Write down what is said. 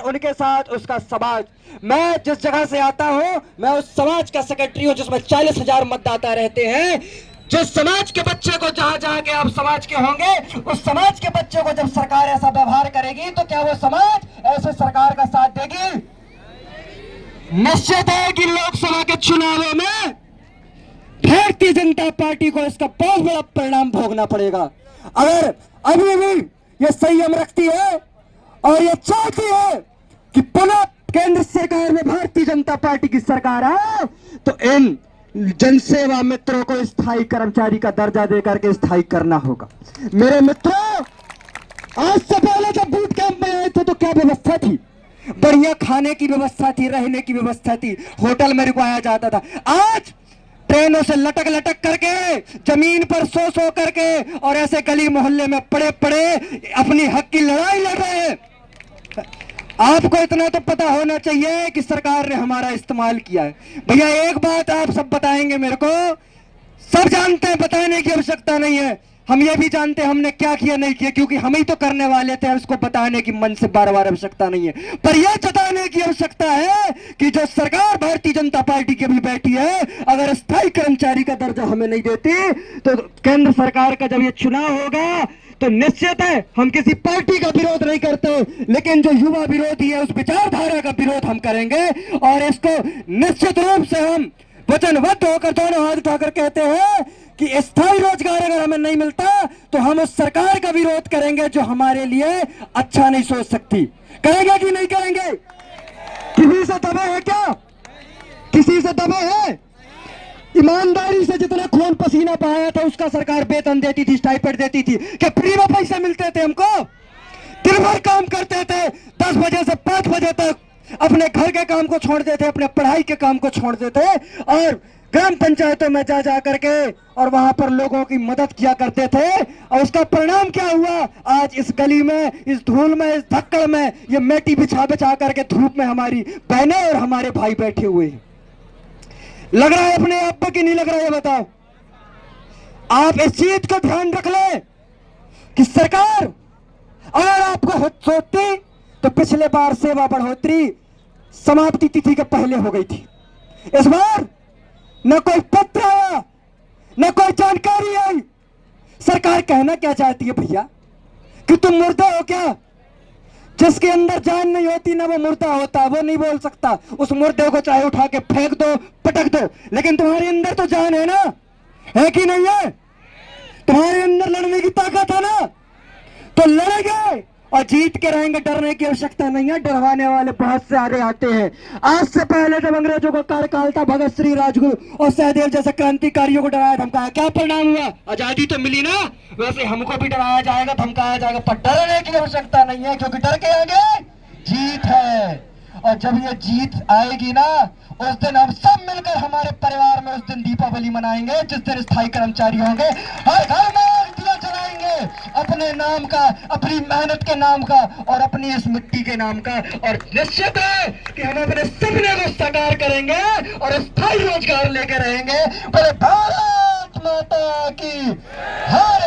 उनके साथ उसका समाज। मैं जिस जगह से आता हूं, मैं उस समाज का सेक्रेटरी हूं जिसमें 40,000 मतदाता रहते हैं। जिस समाज के बच्चे को जहां जहां के आप समाज के होंगे, उस समाज के बच्चे को जब सरकार ऐसा व्यवहार करेगी तो क्या वो समाज ऐसे सरकार का साथ देगी? निश्चित है कि लोकसभा के चुनावों में भारतीय जनता पार्टी को इसका बहुत बड़ा परिणाम भोगना पड़ेगा। अगर अभी भी ये संयम रखती है और ये चाहती है कि पुनः केंद्र सरकार में भारतीय जनता पार्टी की सरकार आए, तो इन जनसेवा मित्रों को स्थायी कर्मचारी का दर्जा देकर के स्थायी करना होगा। मेरे मित्रों, आज से पहले जब बूट कैंप में आए थे तो क्या व्यवस्था थी? बढ़िया खाने की व्यवस्था थी, रहने की व्यवस्था थी, होटल में रुकाया जाता था। आज ट्रेनों से लटक लटक करके, जमीन पर सो करके और ऐसे गली मोहल्ले में पड़े पड़े अपनी हक की लड़ाई लड़ रहे हैं। आपको इतना तो पता होना चाहिए कि सरकार ने हमारा इस्तेमाल किया है। भैया एक बात आप सब बताएंगे मेरे को, सब जानते हैं, बताने की आवश्यकता नहीं है। हम ये भी जानते हैं हमने क्या किया नहीं किया, क्योंकि हम ही तो करने वाले थे। उसको बताने की मन से बार बार आवश्यकता नहीं है, पर यह जताने की आवश्यकता है कि जो सरकार भारतीय जनता पार्टी की अभी बैठी है, अगर स्थायी कर्मचारी का दर्जा हमें नहीं देती तो केंद्र सरकार का जब ये चुनाव होगा तो निश्चित है हम किसी पार्टी का विरोध नहीं करते, लेकिन जो युवा विरोधी है उस विचारधारा का विरोध हम करेंगे। और इसको निश्चित रूप से हम वचनबद्ध होकर दोनों हाथ उठाकर कहते हैं कि स्थायी रोजगार अगर हमें नहीं मिलता तो हम उस सरकार का विरोध करेंगे जो हमारे लिए अच्छा नहीं सोच सकती। करेंगे कि नहीं करेंगे? किसी से दबे है क्या? किसी से दबे है? ईमानदारी से जितना खून पसीना बहाया था उसका सरकार वेतन देती थी, स्टाइपेंड देती थी। क्या फ्री में पैसे मिलते थे हमको? दिन भर काम करते थे, 10 बजे से 5 बजे तक अपने घर के काम को छोड़ देते, अपने पढ़ाई के काम को छोड़ देते और ग्राम पंचायतों में जा करके और वहां पर लोगों की मदद किया करते थे। और उसका परिणाम क्या हुआ? आज इस गली में, इस धूल में, इस धक्कड़ में ये मेटी बिछा बिछा करके धूप में हमारी बहनें और हमारे भाई बैठे हुए हैं। लग रहा है अपने आप को कि नहीं लग रहा है? बताओ। आप इस चीज को ध्यान रख ले कि सरकार अगर आपको सोचती तो पिछले बार सेवा बढ़ोतरी समाप्ति तिथि के पहले हो गई थी। इस बार न कोई पत्र आया, न कोई जानकारी आई। सरकार कहना क्या चाहती है भैया? कि तुम मुर्दा हो क्या? जिसके अंदर जान नहीं होती ना वो मुर्दा होता, वो नहीं बोल सकता। उस मुर्दे को चाहे उठा के फेंक दो, पटक दो, लेकिन तुम्हारे अंदर तो जान है ना, है कि नहीं है? तुम्हारे अंदर लड़ने की ताकत है ना, तो लड़ेंगे और जीत के रहेंगे। डरने की आवश्यकता नहीं है, डरवाने वाले बहुत से आगे आते हैं। आज से पहले जब अंग्रेजों का कार्यकाल था, भगत सिंह, राजगुरु और सहदेव जैसे क्रांतिकारियों को डराया धमकाया, क्या परिणाम हुआ? आजादी तो मिली ना। वैसे हमको भी डराया जाएगा, धमकाया जाएगा, पर डरने की आवश्यकता नहीं है, क्योंकि डर के आगे जीत है। और जब ये जीत आएगी ना, उस दिन हम सब मिलकर हमारे परिवार में उस दिन दीपावली मनाएंगे, जिस दिन स्थायी कर्मचारी होंगे। हर घर में दिया जलाएंगे अपने नाम का, अपनी मेहनत के नाम का और अपनी इस मिट्टी के नाम का। और निश्चित है कि हम अपने सपने को साकार करेंगे और स्थायी रोजगार लेकर रहेंगे। पर भारत माता की हर